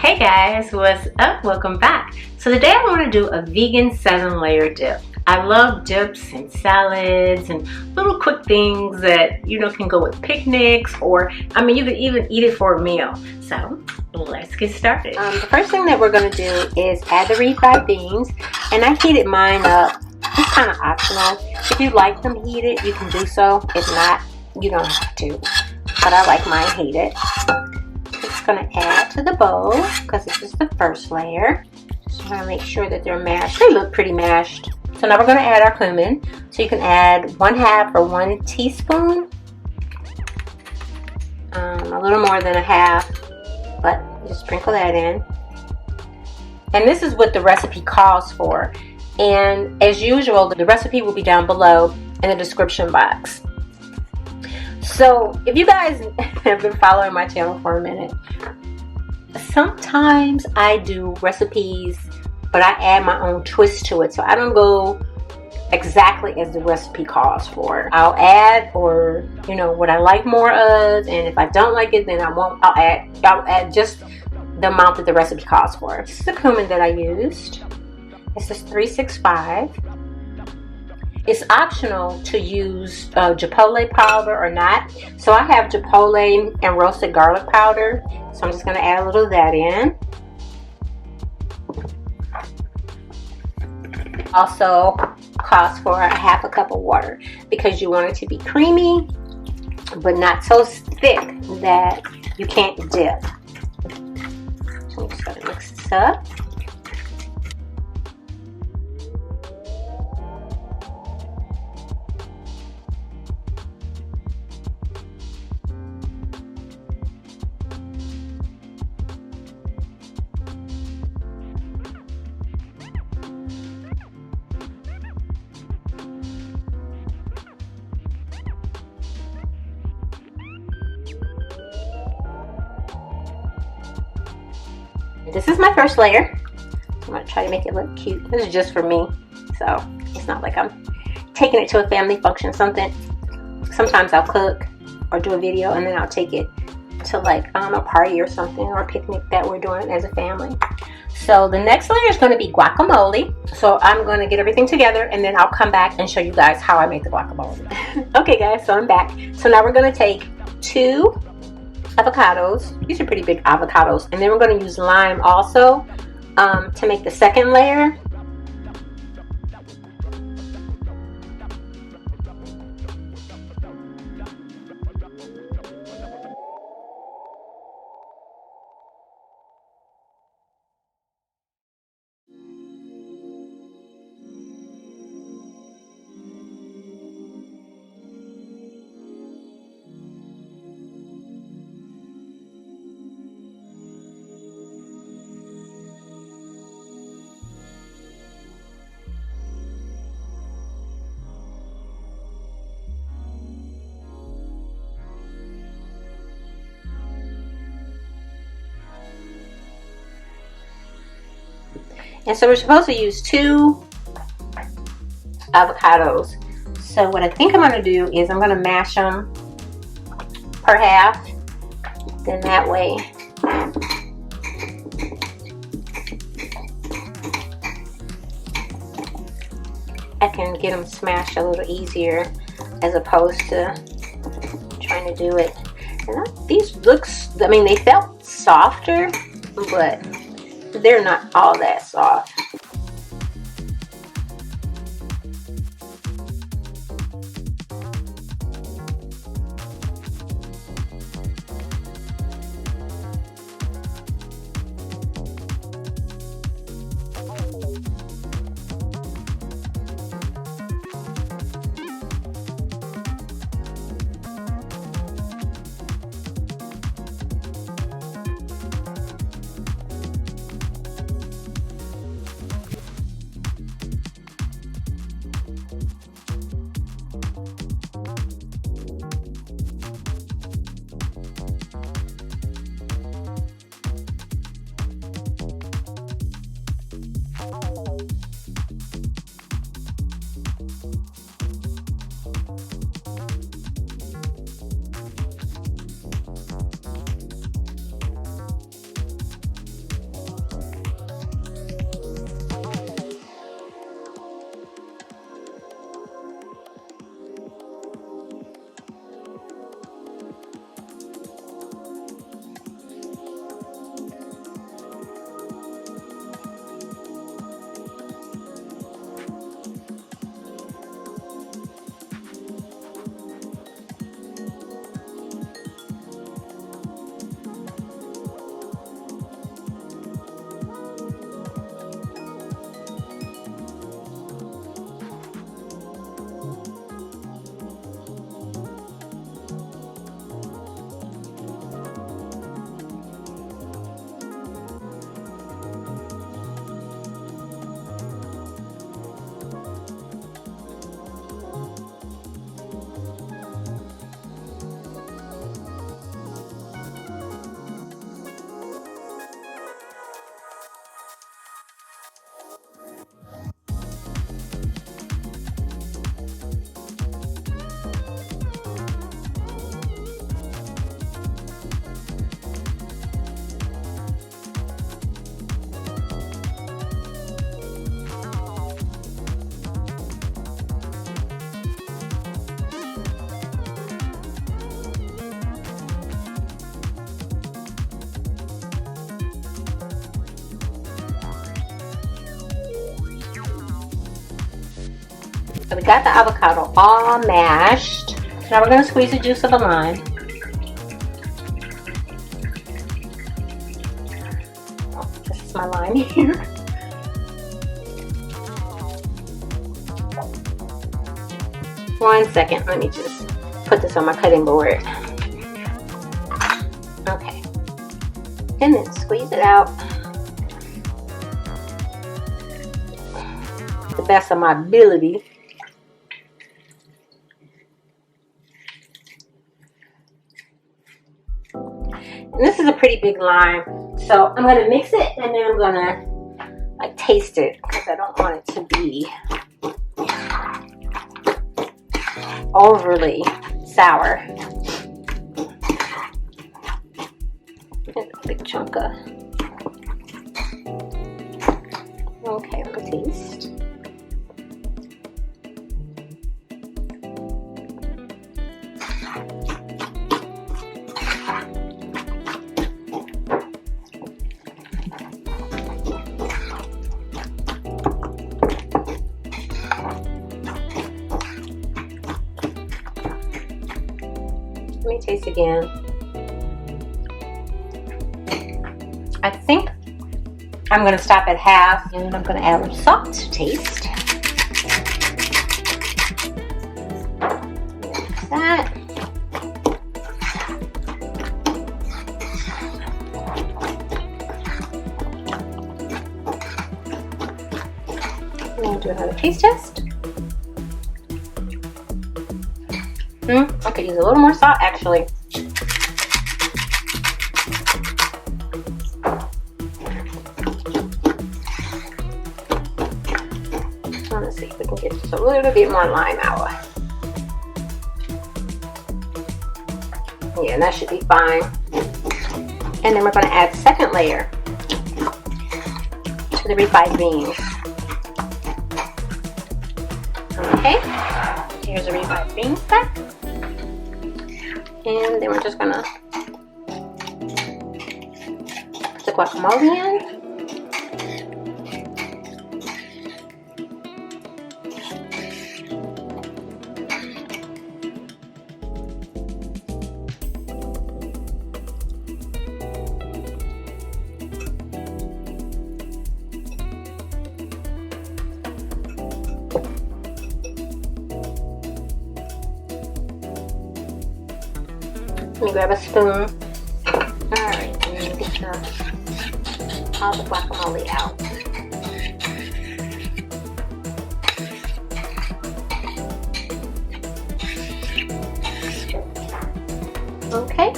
Hey guys, what's up? Welcome back. So today I want to do a vegan 7-layer dip. I love dips and salads and little quick things that can go with picnics, or you could even eat it for a meal. So let's get started. The first thing that we're going to do is add the refried beans, and I heated mine up. It's kind of optional. If you like them heated, you can do so. If not, you don't have to. But I like mine heated. Just going to add to the bowl because this is the first layer. Just want to make sure that they're mashed. They look pretty mashed. So now we're going to add our cumin. So you can add 1/2 or 1 teaspoon. A little more than 1/2, but just sprinkle that in. And this is what the recipe calls for. And as usual, the recipe will be down below in the description box. So if you guys have been following my channel for a minute, sometimes I do recipes, but I add my own twist to it. So I don't go exactly as the recipe calls for. I'll add what I like more of, and if I don't like it, then I'll add just the amount that the recipe calls for. This is the cumin that I used. This is 365. It's optional to use chipotle powder or not. So I have chipotle and roasted garlic powder. So I'm just going to add a little of that in. Also calls for 1/2 cup of water because you want it to be creamy, but not so thick that you can't dip. So I'm just going to mix this up. This is my first layer. I'm going to try to make it look cute. This is just for me, so it's not like I'm taking it to a family function. Sometimes I'll cook or do a video, and then I'll take it to like a party or something, or a picnic that we're doing as a family. So the next layer is going to be guacamole. So I'm going to get everything together, and then I'll come back and show you guys how I make the guacamole. Okay guys, so I'm back. So now we're going to take 2 avocados. These are pretty big avocados, and then we're going to use lime also to make the second layer. And so we're supposed to use 2 avocados. So what I think I'm going to do is I'm going to mash them per half. Then that way I can get them smashed a little easier, as opposed to trying to do it. And these they felt softer, but they're not all that soft. So we got the avocado all mashed. Now we're going to squeeze the juice of the lime. Oh, this is my lime here. One second, let me just put this on my cutting board. Okay. And then squeeze it out. The best of my ability. And this is a pretty big lime, so I'm gonna mix it and then I'm gonna like taste it because I don't want it to be overly sour. That's a big chunk of. Okay, let me taste. Let me taste again. I think I'm going to stop at half and I'm going to add a little salt to taste. Like that. I'm going to do another taste test. I could use a little more salt actually. Let's see if we can get just a little bit more lime out. Yeah, that should be fine. And then we're going to add second layer to the refried beans. Okay, here's the refried beans back. And then we're just gonna put the guacamole in. Let me grab a spoon. Alright, and then get all the guacamole out. Okay.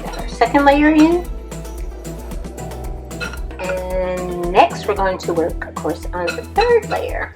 Got our second layer in. And next we're going to work, of course, on the third layer.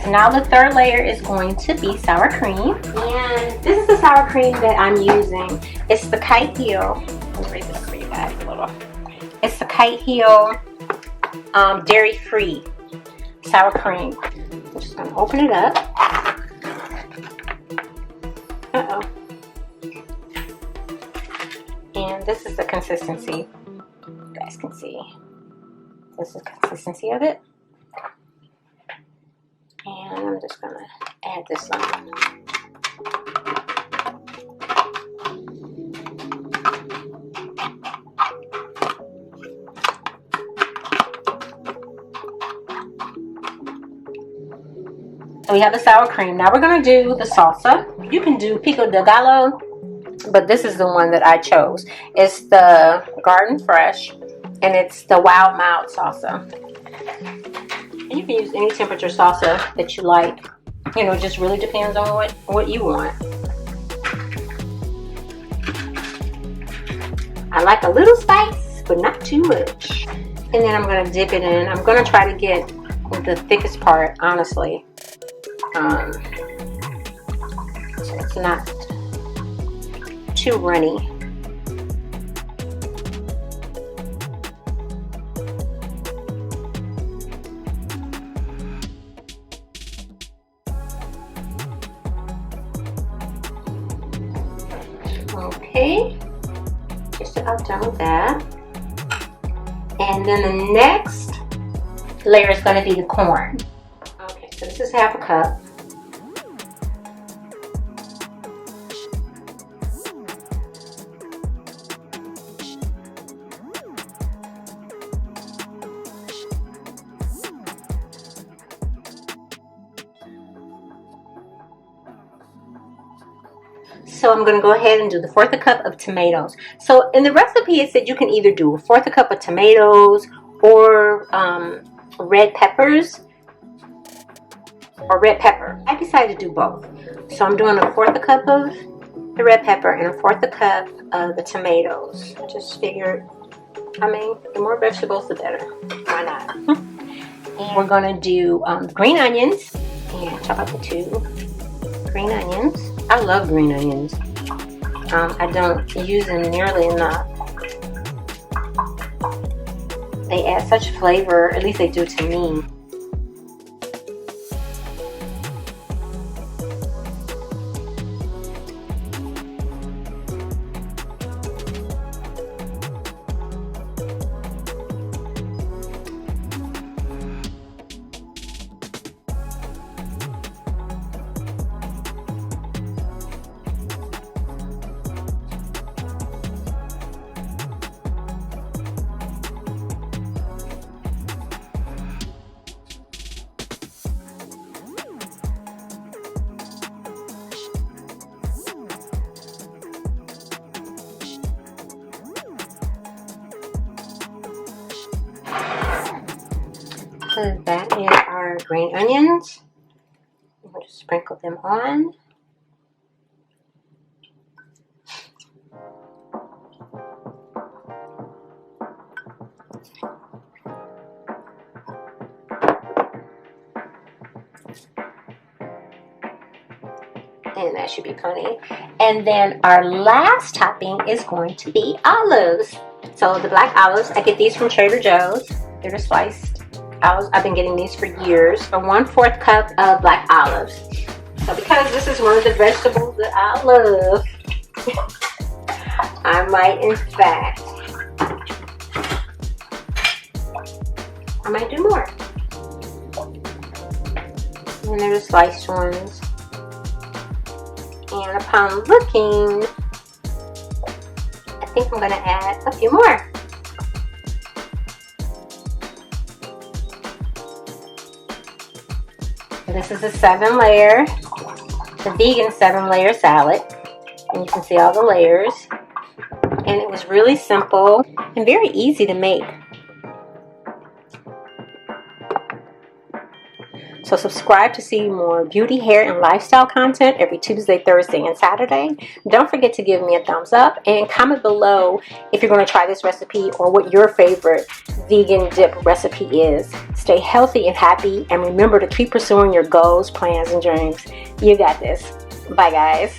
Now the third layer is going to be sour cream, and this is the sour cream that I'm using. It's the Cashew. Let me raise it up for you guys a little. It's the Cashew dairy-free sour cream. I'm just gonna open it up. Uh-oh. And this is the consistency. You guys can see. This is the consistency of it. And I'm just going to add this on. So we have the sour cream. Now we're going to do the salsa. You can do Pico de Gallo, but this is the one that I chose. It's the Garden Fresh, and it's the Wild Mild salsa. And you can use any temperature salsa that you like. You know, it just really depends on what you want. I like a little spice, but not too much. And then I'm going to dip it in. I'm going to try to get the thickest part, honestly. So it's not too runny. Okay, just about done with that. And then the next layer is going to be the corn. Okay, so this is half a cup. So I'm going to go ahead and do the 1/4 cup of tomatoes. So in the recipe it said you can either do a 1/4 cup of tomatoes or red peppers or red pepper. I decided to do both. So I'm doing a 1/4 cup of the red pepper and a 1/4 cup of the tomatoes. I just figured, I mean, the more vegetables the better. Why not? And we're going to do green onions. And chop up the 2 green onions. I love green onions. I don't use them nearly enough. They add such flavor, at least they do to me. So that is our green onions. We'll just sprinkle them on. And that should be plenty. And then our last topping is going to be olives. So the black olives, I get these from Trader Joe's. They're the sliced olives. I've been getting these for years. For 1/4 cup of black olives. So because this is one of the vegetables that I love, I might in fact, I might do more. And they're the sliced ones. And upon looking, I think I'm going to add a few more. This is a 7-layer, the vegan 7-layer salad. And you can see all the layers. And it was really simple and very easy to make. So subscribe to see more beauty, hair, and lifestyle content every Tuesday, Thursday, and Saturday. Don't forget to give me a thumbs up and comment below if you're going to try this recipe or what your favorite vegan dip recipe is. Stay healthy and happy, and remember to keep pursuing your goals, plans, and dreams. You got this. Bye, guys.